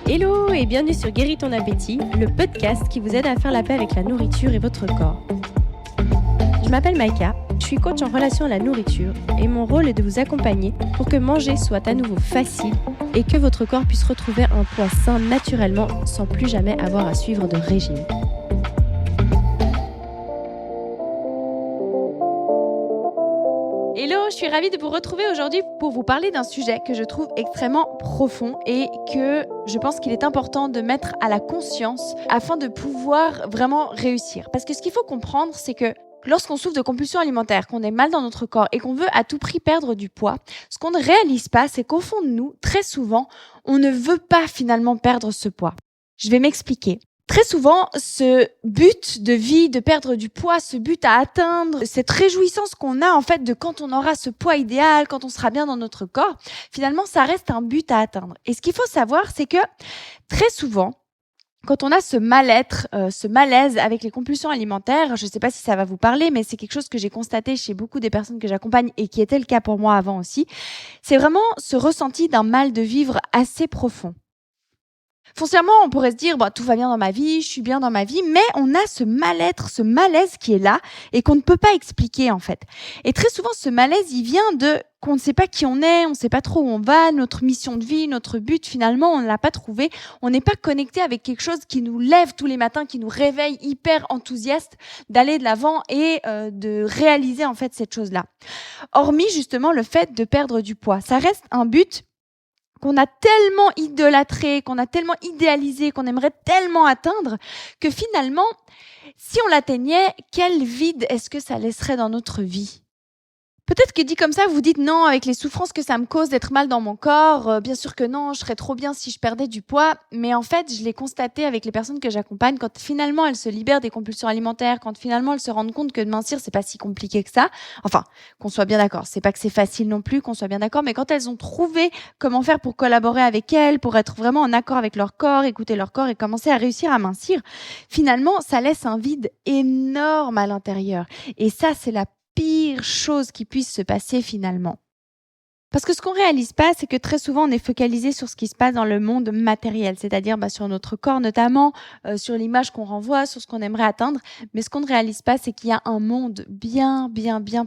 Hello et bienvenue sur Guéris ton appétit, le podcast qui vous aide à faire la paix avec la nourriture et votre corps. Je m'appelle Maïka, je suis coach en relation à la nourriture et mon rôle est de vous accompagner pour que manger soit à nouveau facile et que votre corps puisse retrouver un poids sain naturellement sans plus jamais avoir à suivre de régime. Hello, je suis ravie de vous retrouver aujourd'hui pour vous parler d'un sujet que je trouve extrêmement profond et que je pense qu'il est important de mettre à la conscience afin de pouvoir vraiment réussir. Parce que ce qu'il faut comprendre, c'est que lorsqu'on souffre de compulsions alimentaires, qu'on est mal dans notre corps et qu'on veut à tout prix perdre du poids, ce qu'on ne réalise pas, c'est qu'au fond de nous, très souvent, on ne veut pas finalement perdre ce poids. Je vais m'expliquer. Très souvent, ce but de vie, de perdre du poids, ce but à atteindre, cette réjouissance qu'on a en fait de quand on aura ce poids idéal, quand on sera bien dans notre corps, finalement, ça reste un but à atteindre. Et ce qu'il faut savoir, c'est que très souvent, quand on a ce mal-être, ce malaise avec les compulsions alimentaires, je ne sais pas si ça va vous parler, mais c'est quelque chose que j'ai constaté chez beaucoup des personnes que j'accompagne et qui était le cas pour moi avant aussi, c'est vraiment ce ressenti d'un mal de vivre assez profond. Foncièrement, on pourrait se dire, tout va bien dans ma vie, je suis bien dans ma vie, mais on a ce mal-être, ce malaise qui est là et qu'on ne peut pas expliquer en fait. Et très souvent, ce malaise, il vient de qu'on ne sait pas qui on est, on ne sait pas trop où on va, notre mission de vie, notre but, finalement, on ne l'a pas trouvé. On n'est pas connecté avec quelque chose qui nous lève tous les matins, qui nous réveille hyper enthousiaste d'aller de l'avant et de réaliser en fait cette chose-là. Hormis justement le fait de perdre du poids, ça reste un but qu'on a tellement idolâtré, qu'on a tellement idéalisé, qu'on aimerait tellement atteindre, que finalement, si on l'atteignait, quel vide est-ce que ça laisserait dans notre vie ? Peut-être que dit comme ça, vous dites non, avec les souffrances que ça me cause d'être mal dans mon corps, bien sûr que non, je serais trop bien si je perdais du poids. Mais en fait, je l'ai constaté avec les personnes que j'accompagne, quand finalement elles se libèrent des compulsions alimentaires, quand finalement elles se rendent compte que de mincir, c'est pas si compliqué que ça. Enfin, qu'on soit bien d'accord, c'est pas que c'est facile non plus, qu'on soit bien d'accord, mais quand elles ont trouvé comment faire pour collaborer avec elles, pour être vraiment en accord avec leur corps, écouter leur corps et commencer à réussir à mincir, finalement, ça laisse un vide énorme à l'intérieur. Et ça, c'est la pire chose qui puisse se passer finalement. Parce que ce qu'on réalise pas, c'est que très souvent on est focalisé sur ce qui se passe dans le monde matériel, c'est-à-dire sur notre corps notamment, sur l'image qu'on renvoie, sur ce qu'on aimerait atteindre. Mais ce qu'on ne réalise pas, c'est qu'il y a un monde bien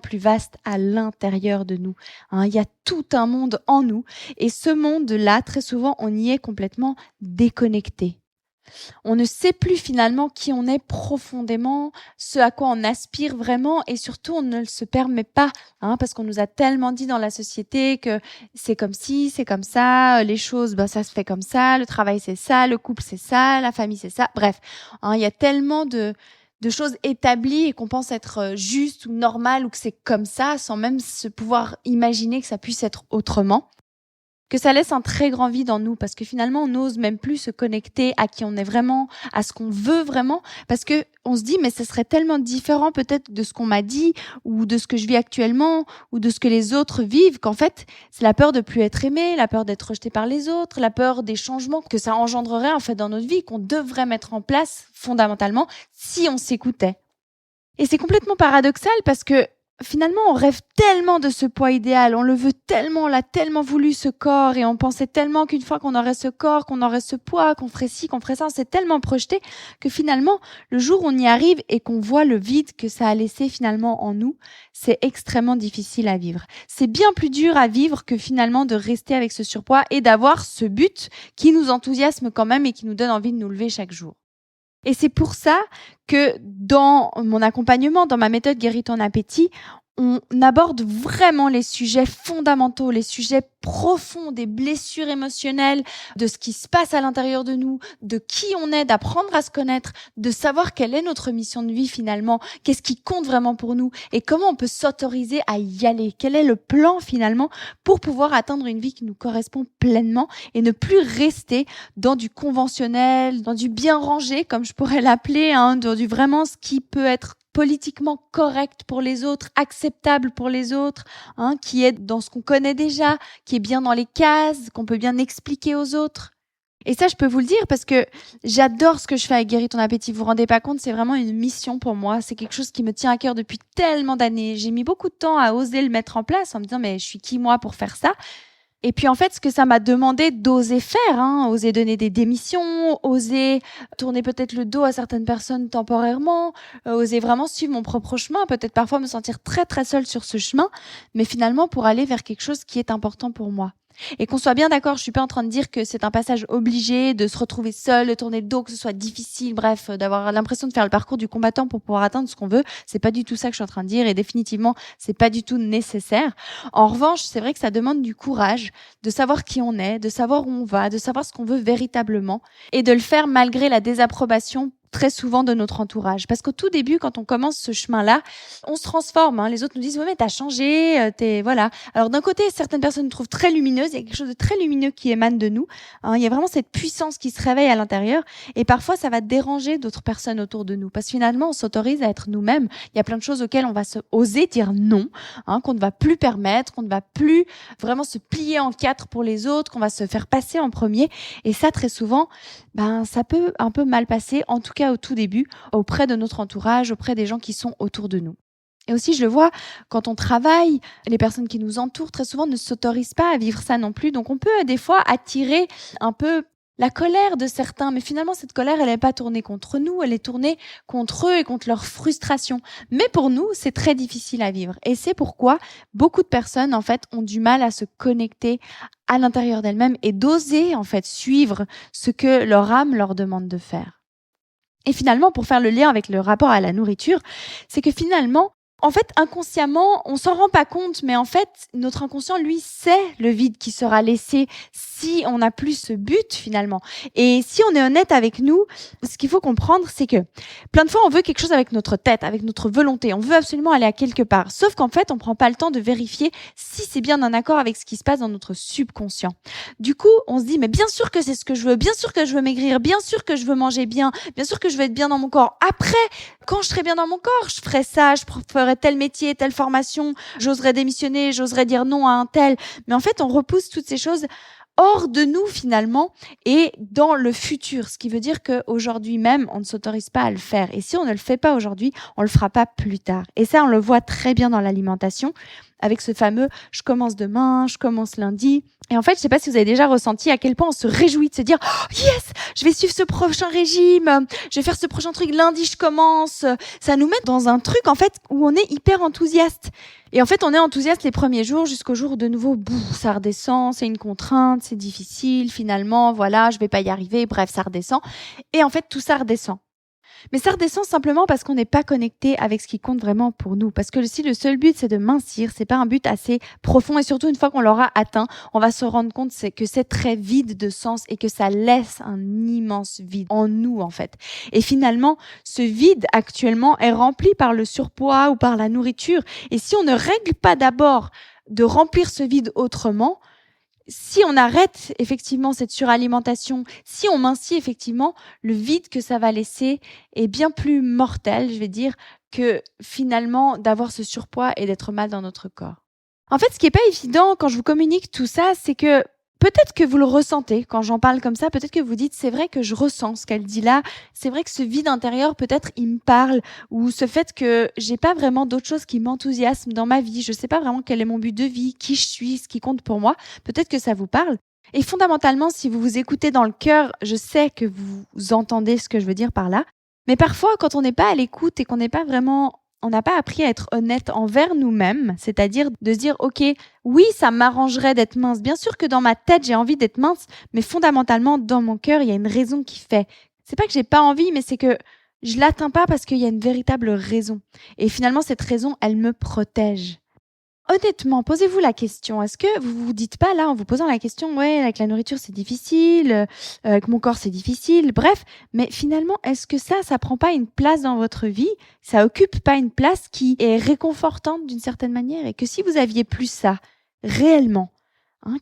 plus vaste à l'intérieur de nous. Il y a tout un monde en nous et ce monde-là, très souvent, on y est complètement déconnecté. On ne sait plus finalement qui on est profondément, ce à quoi on aspire vraiment et surtout on ne le se permet pas parce qu'on nous a tellement dit dans la société que c'est comme ci, c'est comme ça, les choses ça se fait comme ça, le travail c'est ça, le couple c'est ça, la famille c'est ça, bref, il y a tellement de choses établies et qu'on pense être juste ou normal ou que c'est comme ça sans même se pouvoir imaginer que ça puisse être autrement. Que ça laisse un très grand vide en nous parce que finalement on n'ose même plus se connecter à qui on est vraiment, à ce qu'on veut vraiment, parce que on se dit mais ce serait tellement différent peut-être de ce qu'on m'a dit ou de ce que je vis actuellement ou de ce que les autres vivent qu'en fait c'est la peur de plus être aimé, la peur d'être rejeté par les autres, la peur des changements que ça engendrerait en fait dans notre vie qu'on devrait mettre en place fondamentalement si on s'écoutait. Et c'est complètement paradoxal parce que finalement, on rêve tellement de ce poids idéal, on le veut tellement, on l'a tellement voulu ce corps et on pensait tellement qu'une fois qu'on aurait ce corps, qu'on aurait ce poids, qu'on ferait ci, qu'on ferait ça, on s'est tellement projeté que finalement, le jour où on y arrive et qu'on voit le vide que ça a laissé finalement en nous, c'est extrêmement difficile à vivre. C'est bien plus dur à vivre que finalement de rester avec ce surpoids et d'avoir ce but qui nous enthousiasme quand même et qui nous donne envie de nous lever chaque jour. Et c'est pour ça que dans mon accompagnement, dans ma méthode Guéris ton appétit, on aborde vraiment les sujets fondamentaux, les sujets profonds des blessures émotionnelles, de ce qui se passe à l'intérieur de nous, de qui on est, d'apprendre à se connaître, de savoir quelle est notre mission de vie finalement, qu'est-ce qui compte vraiment pour nous et comment on peut s'autoriser à y aller, quel est le plan finalement pour pouvoir atteindre une vie qui nous correspond pleinement et ne plus rester dans du conventionnel, dans du bien rangé comme je pourrais l'appeler, dans du vraiment ce qui peut être politiquement correct pour les autres, acceptable pour les autres, qui est dans ce qu'on connaît déjà, qui est bien dans les cases, qu'on peut bien expliquer aux autres. Et ça, je peux vous le dire parce que j'adore ce que je fais avec Guéris ton appétit. Vous vous rendez pas compte, c'est vraiment une mission pour moi. C'est quelque chose qui me tient à cœur depuis tellement d'années. J'ai mis beaucoup de temps à oser le mettre en place en me disant, mais je suis qui moi pour faire ça ? Et puis en fait, ce que ça m'a demandé d'oser faire, oser donner des démissions, oser tourner peut-être le dos à certaines personnes temporairement, oser vraiment suivre mon propre chemin, peut-être parfois me sentir très très seule sur ce chemin, mais finalement pour aller vers quelque chose qui est important pour moi. Et qu'on soit bien d'accord, je suis pas en train de dire que c'est un passage obligé, de se retrouver seul, de tourner le dos, que ce soit difficile, bref, d'avoir l'impression de faire le parcours du combattant pour pouvoir atteindre ce qu'on veut. C'est pas du tout ça que je suis en train de dire et définitivement, c'est pas du tout nécessaire. En revanche, c'est vrai que ça demande du courage, de savoir qui on est, de savoir où on va, de savoir ce qu'on veut véritablement et de le faire malgré la désapprobation très souvent de notre entourage. Parce qu'au tout début, quand on commence ce chemin-là, on se transforme. Les autres nous disent « Ouais, mais t'as changé, voilà ». Alors d'un côté, certaines personnes nous trouvent très lumineuses. Il y a quelque chose de très lumineux qui émane de nous. Il y a vraiment cette puissance qui se réveille à l'intérieur. Et parfois, ça va déranger d'autres personnes autour de nous. Parce que finalement, on s'autorise à être nous-mêmes. Il y a plein de choses auxquelles on va oser dire non, qu'on ne va plus permettre, qu'on ne va plus vraiment se plier en quatre pour les autres, qu'on va se faire passer en premier. Et ça, très souvent, ça peut un peu mal passer, en tout cas au tout début, auprès de notre entourage, auprès des gens qui sont autour de nous. Et aussi, je le vois, quand on travaille, les personnes qui nous entourent, très souvent, ne s'autorisent pas à vivre ça non plus. Donc, on peut des fois attirer un peu la colère de certains. Mais finalement, cette colère, elle n'est pas tournée contre nous, elle est tournée contre eux et contre leur frustration. Mais pour nous, c'est très difficile à vivre. Et c'est pourquoi beaucoup de personnes, en fait, ont du mal à se connecter à l'intérieur d'elles-mêmes et d'oser, en fait, suivre ce que leur âme leur demande de faire. Et finalement, pour faire le lien avec le rapport à la nourriture, c'est que finalement, en fait, inconsciemment, on s'en rend pas compte, mais en fait, notre inconscient, lui, sait le vide qui sera laissé si on n'a plus ce but, finalement. Et si on est honnête avec nous, ce qu'il faut comprendre, c'est que plein de fois, on veut quelque chose avec notre tête, avec notre volonté. On veut absolument aller à quelque part. Sauf qu'en fait, on prend pas le temps de vérifier si c'est bien en accord avec ce qui se passe dans notre subconscient. Du coup, on se dit, mais bien sûr que c'est ce que je veux, bien sûr que je veux maigrir, bien sûr que je veux manger bien sûr que je veux être bien dans mon corps. Après, quand je serai bien dans mon corps, je ferai ça, je ferai tel métier, telle formation, j'oserais démissionner, j'oserais dire non à un tel. Mais en fait, on repousse toutes ces choses hors de nous finalement et dans le futur, ce qui veut dire qu'aujourd'hui même, on ne s'autorise pas à le faire. Et si on ne le fait pas aujourd'hui, on le fera pas plus tard. Et ça, on le voit très bien dans l'alimentation avec ce fameux « je commence demain, je commence lundi ». Et en fait, je sais pas si vous avez déjà ressenti à quel point on se réjouit de se dire oh, « yes, je vais suivre ce prochain régime, je vais faire ce prochain truc, lundi je commence ». Ça nous met dans un truc en fait où on est hyper enthousiaste. Et en fait, on est enthousiaste les premiers jours jusqu'au jour où de nouveau, ça redescend, c'est une contrainte, c'est difficile, finalement, voilà, je vais pas y arriver, bref, ça redescend. Et en fait, tout ça redescend. Mais ça redescend simplement parce qu'on n'est pas connecté avec ce qui compte vraiment pour nous. Parce que si le seul but, c'est de mincir, c'est pas un but assez profond. Et surtout, une fois qu'on l'aura atteint, on va se rendre compte que c'est très vide de sens et que ça laisse un immense vide en nous, en fait. Et finalement, ce vide, actuellement, est rempli par le surpoids ou par la nourriture. Et si on ne règle pas d'abord de remplir ce vide autrement, si on arrête effectivement cette suralimentation, si on mincit effectivement, le vide que ça va laisser est bien plus mortel, je vais dire, que finalement d'avoir ce surpoids et d'être mal dans notre corps. En fait, ce qui n'est pas évident quand je vous communique tout ça, c'est que peut-être que vous le ressentez quand j'en parle comme ça, peut-être que vous dites c'est vrai que je ressens ce qu'elle dit là, c'est vrai que ce vide intérieur peut-être il me parle ou ce fait que j'ai pas vraiment d'autre chose qui m'enthousiasme dans ma vie, je sais pas vraiment quel est mon but de vie, qui je suis, ce qui compte pour moi, peut-être que ça vous parle. Et fondamentalement, si vous vous écoutez dans le cœur, je sais que vous entendez ce que je veux dire par là. Mais parfois, quand on n'est pas à l'écoute et qu'on n'est pas vraiment on n'a pas appris à être honnête envers nous-mêmes, c'est-à-dire de se dire, OK, oui, ça m'arrangerait d'être mince. Bien sûr que dans ma tête, j'ai envie d'être mince, mais fondamentalement, dans mon cœur, il y a une raison qui fait. C'est pas que j'ai pas envie, mais c'est que je l'atteins pas parce qu'il y a une véritable raison. Et finalement, cette raison, elle me protège. Honnêtement, posez-vous la question. Est-ce que vous vous dites pas là, en vous posant la question, ouais, avec la nourriture c'est difficile, avec mon corps c'est difficile, bref, mais finalement, est-ce que ça prend pas une place dans votre vie? Ça occupe pas une place qui est réconfortante d'une certaine manière? Et que si vous aviez plus ça, réellement,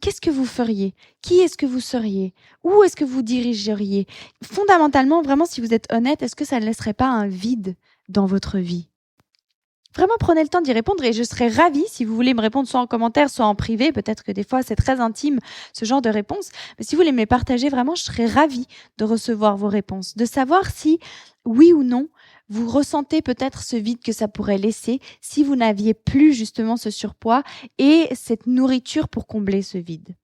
qu'est-ce que vous feriez? Qui est-ce que vous seriez? Où est-ce que vous dirigeriez? Fondamentalement, vraiment, si vous êtes honnête, est-ce que ça ne laisserait pas un vide dans votre vie? Vraiment, prenez le temps d'y répondre et je serais ravie si vous voulez me répondre soit en commentaire, soit en privé. Peut-être que des fois, c'est très intime, ce genre de réponse. Mais si vous voulez me les partager, vraiment, je serais ravie de recevoir vos réponses, de savoir si, oui ou non, vous ressentez peut-être ce vide que ça pourrait laisser si vous n'aviez plus justement ce surpoids et cette nourriture pour combler ce vide.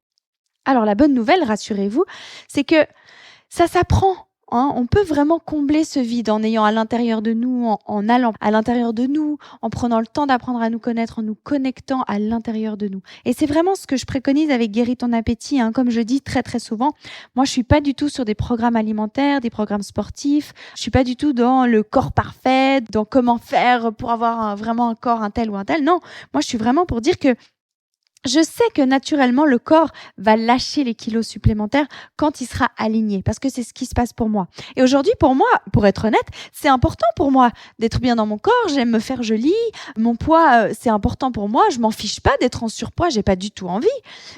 Alors la bonne nouvelle, rassurez-vous, c'est que ça s'apprend. On peut vraiment combler ce vide en ayant à l'intérieur de nous, en allant à l'intérieur de nous, en prenant le temps d'apprendre à nous connaître, en nous connectant à l'intérieur de nous. Et c'est vraiment ce que je préconise avec Guéris ton appétit. Comme je dis très très souvent, moi je suis pas du tout sur des programmes alimentaires, des programmes sportifs. Je suis pas du tout dans le corps parfait, dans comment faire pour avoir vraiment un corps un tel ou un tel. Non, moi je suis vraiment pour dire que je sais que naturellement, le corps va lâcher les kilos supplémentaires quand il sera aligné, parce que c'est ce qui se passe pour moi. Et aujourd'hui, pour moi, pour être honnête, c'est important pour moi d'être bien dans mon corps, j'aime me faire jolie, mon poids, c'est important pour moi, je m'en fiche pas d'être en surpoids, j'ai pas du tout envie.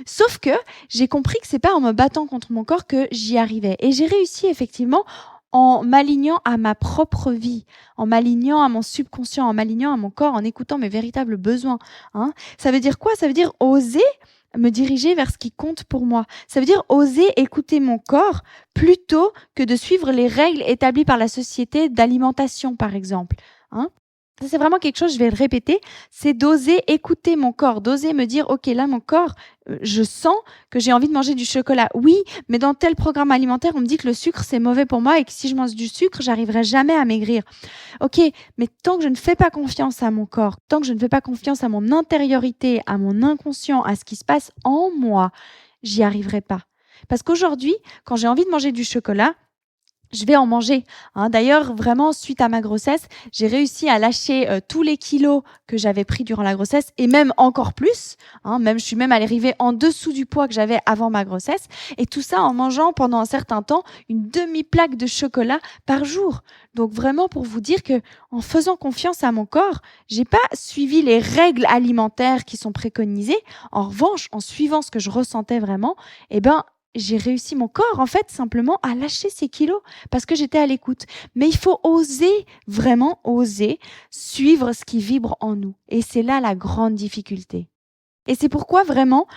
Sauf que j'ai compris que c'est pas en me battant contre mon corps que j'y arrivais. Et j'ai réussi effectivement en m'alignant à ma propre vie, en m'alignant à mon subconscient, en m'alignant à mon corps, en écoutant mes véritables besoins. Ça veut dire quoi? Ça veut dire oser me diriger vers ce qui compte pour moi. Ça veut dire oser écouter mon corps plutôt que de suivre les règles établies par la société d'alimentation, par exemple. Ça, c'est vraiment quelque chose, je vais le répéter, c'est d'oser écouter mon corps, d'oser me dire, OK, là, mon corps, je sens que j'ai envie de manger du chocolat. Oui, mais dans tel programme alimentaire, on me dit que le sucre, c'est mauvais pour moi et que si je mange du sucre, j'arriverai jamais à maigrir. OK, mais tant que je ne fais pas confiance à mon corps, tant que je ne fais pas confiance à mon intériorité, à mon inconscient, à ce qui se passe en moi, j'y arriverai pas. Parce qu'aujourd'hui, quand j'ai envie de manger du chocolat, je vais en manger. D'ailleurs, vraiment, suite à ma grossesse, j'ai réussi à lâcher tous les kilos que j'avais pris durant la grossesse et même encore plus. Je suis même arrivée en dessous du poids que j'avais avant ma grossesse. Et tout ça en mangeant pendant un certain temps une demi-plaque de chocolat par jour. Donc vraiment pour vous dire que en faisant confiance à mon corps, j'ai pas suivi les règles alimentaires qui sont préconisées. En revanche, en suivant ce que je ressentais vraiment, j'ai réussi mon corps, en fait, simplement à lâcher ces kilos parce que j'étais à l'écoute. Mais il faut oser, vraiment oser, suivre ce qui vibre en nous. Et c'est là la grande difficulté. Et c'est pourquoi, vraiment,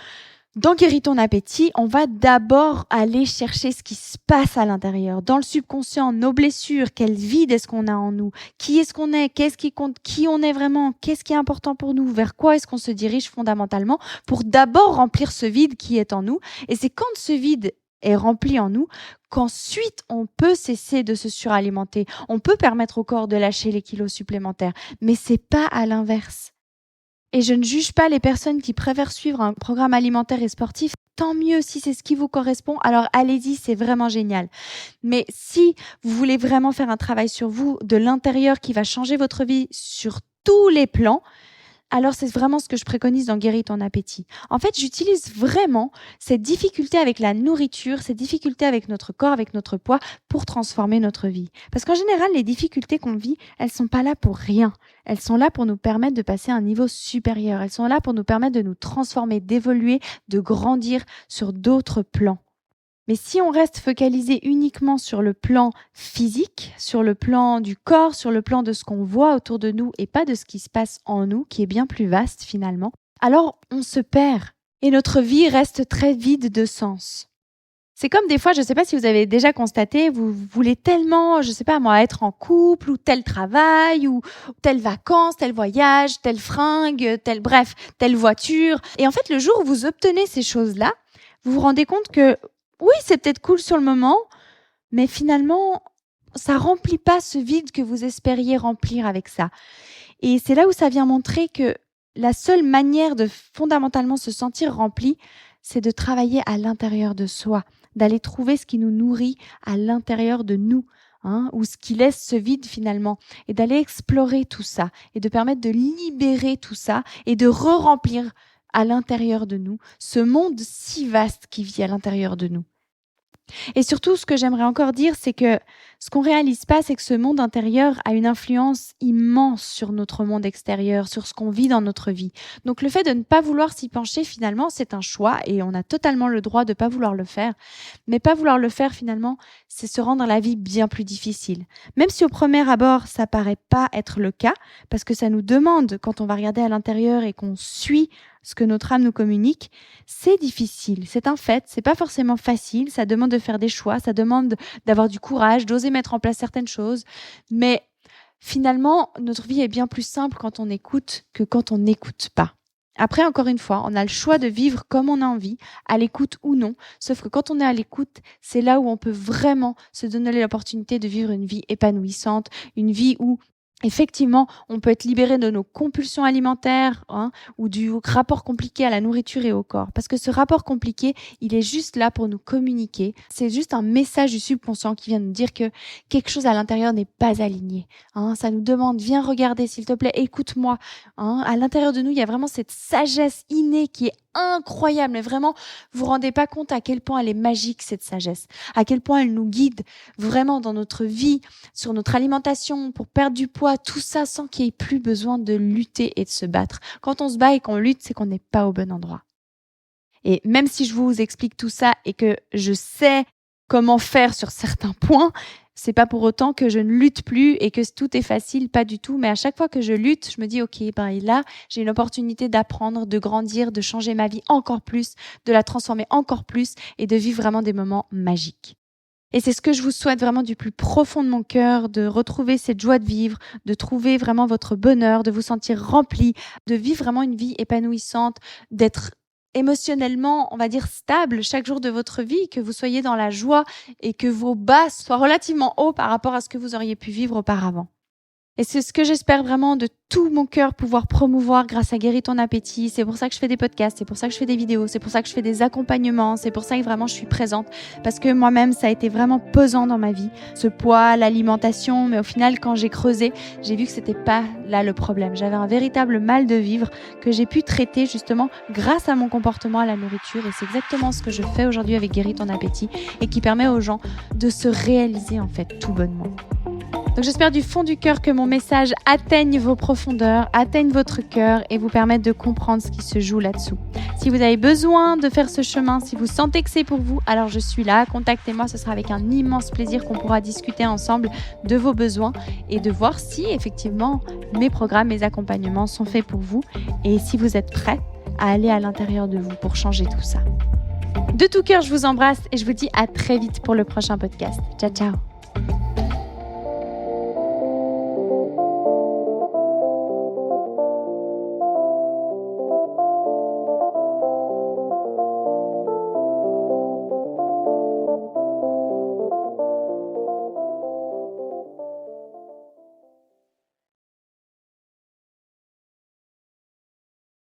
dans Guéris ton appétit, on va d'abord aller chercher ce qui se passe à l'intérieur, dans le subconscient, nos blessures, quel vide est-ce qu'on a en nous, qui est-ce qu'on est, qu'est-ce qui compte, qui on est vraiment, qu'est-ce qui est important pour nous, vers quoi est-ce qu'on se dirige fondamentalement pour d'abord remplir ce vide qui est en nous. Et c'est quand ce vide est rempli en nous qu'ensuite on peut cesser de se suralimenter, on peut permettre au corps de lâcher les kilos supplémentaires, mais c'est pas à l'inverse. Et je ne juge pas les personnes qui préfèrent suivre un programme alimentaire et sportif. Tant mieux si c'est ce qui vous correspond. Alors allez-y, c'est vraiment génial. Mais si vous voulez vraiment faire un travail sur vous de l'intérieur qui va changer votre vie sur tous les plans, alors c'est vraiment ce que je préconise dans Guéris ton appétit. En fait, j'utilise vraiment cette difficulté avec la nourriture, cette difficulté avec notre corps, avec notre poids, pour transformer notre vie. Parce qu'en général, les difficultés qu'on vit, elles sont pas là pour rien. Elles sont là pour nous permettre de passer à un niveau supérieur. Elles sont là pour nous permettre de nous transformer, d'évoluer, de grandir sur d'autres plans. Mais si on reste focalisé uniquement sur le plan physique, sur le plan du corps, sur le plan de ce qu'on voit autour de nous et pas de ce qui se passe en nous, qui est bien plus vaste finalement, alors on se perd et notre vie reste très vide de sens. C'est comme des fois, je ne sais pas si vous avez déjà constaté, vous voulez tellement, je ne sais pas moi, être en couple ou tel travail ou telle vacances, tel voyage, telle fringue, telle voiture. Et en fait, le jour où vous obtenez ces choses-là, vous vous rendez compte que oui, c'est peut-être cool sur le moment, mais finalement, ça remplit pas ce vide que vous espériez remplir avec ça. Et c'est là où ça vient montrer que la seule manière de fondamentalement se sentir rempli, c'est de travailler à l'intérieur de soi, d'aller trouver ce qui nous nourrit à l'intérieur de nous, ou ce qui laisse ce vide finalement, et d'aller explorer tout ça, et de permettre de libérer tout ça, et de re-remplir à l'intérieur de nous ce monde si vaste qui vit à l'intérieur de nous. Et surtout, ce que j'aimerais encore dire, c'est que ce qu'on réalise pas, c'est que ce monde intérieur a une influence immense sur notre monde extérieur, sur ce qu'on vit dans notre vie. Donc le fait de ne pas vouloir s'y pencher, finalement, c'est un choix et on a totalement le droit de pas vouloir le faire. Mais pas vouloir le faire, finalement, c'est se rendre la vie bien plus difficile. Même si au premier abord, ça paraît pas être le cas, parce que ça nous demande, quand on va regarder à l'intérieur et qu'on suit ce que notre âme nous communique, c'est difficile, c'est un fait, c'est pas forcément facile, ça demande de faire des choix, ça demande d'avoir du courage, d'oser mettre en place certaines choses, mais finalement, notre vie est bien plus simple quand on écoute que quand on n'écoute pas. Après, encore une fois, on a le choix de vivre comme on a envie, à l'écoute ou non. Sauf que quand on est à l'écoute, c'est là où on peut vraiment se donner l'opportunité de vivre une vie épanouissante, une vie où effectivement, on peut être libéré de nos compulsions alimentaires ou du rapport compliqué à la nourriture et au corps. Parce que ce rapport compliqué, il est juste là pour nous communiquer. C'est juste un message du subconscient qui vient nous dire que quelque chose à l'intérieur n'est pas aligné. Ça nous demande, viens regarder s'il te plaît, écoute-moi. À l'intérieur de nous, il y a vraiment cette sagesse innée qui est incroyable. Mais vraiment, vous vous rendez pas compte à quel point elle est magique, cette sagesse. À quel point elle nous guide vraiment dans notre vie, sur notre alimentation, pour perdre du poids, tout ça sans qu'il n'y ait plus besoin de lutter et de se battre. Quand on se bat et qu'on lutte, c'est qu'on n'est pas au bon endroit. Et même si je vous explique tout ça et que je sais comment faire sur certains points, c'est pas pour autant que je ne lutte plus et que tout est facile, pas du tout. Mais à chaque fois que je lutte, je me dis, OK, là, j'ai une opportunité d'apprendre, de grandir, de changer ma vie encore plus, de la transformer encore plus et de vivre vraiment des moments magiques. Et c'est ce que je vous souhaite vraiment du plus profond de mon cœur, de retrouver cette joie de vivre, de trouver vraiment votre bonheur, de vous sentir rempli, de vivre vraiment une vie épanouissante, d'être émotionnellement, on va dire, stable chaque jour de votre vie, que vous soyez dans la joie et que vos bas soient relativement hauts par rapport à ce que vous auriez pu vivre auparavant. Et c'est ce que j'espère vraiment de tout mon cœur pouvoir promouvoir grâce à Guéris ton appétit. C'est pour ça que je fais des podcasts, c'est pour ça que je fais des vidéos, c'est pour ça que je fais des accompagnements, c'est pour ça que vraiment je suis présente. Parce que moi-même, ça a été vraiment pesant dans ma vie. Ce poids, l'alimentation, mais au final, quand j'ai creusé, j'ai vu que c'était pas là le problème. J'avais un véritable mal de vivre que j'ai pu traiter justement grâce à mon comportement à la nourriture. Et c'est exactement ce que je fais aujourd'hui avec Guéris ton appétit et qui permet aux gens de se réaliser en fait tout bonnement. Donc j'espère du fond du cœur que mon message atteigne vos profondeurs, atteigne votre cœur et vous permette de comprendre ce qui se joue là-dessous. Si vous avez besoin de faire ce chemin, si vous sentez que c'est pour vous, alors je suis là, contactez-moi, ce sera avec un immense plaisir qu'on pourra discuter ensemble de vos besoins et de voir si effectivement mes programmes, mes accompagnements sont faits pour vous et si vous êtes prêts à aller à l'intérieur de vous pour changer tout ça. De tout cœur, je vous embrasse et je vous dis à très vite pour le prochain podcast. Ciao, ciao.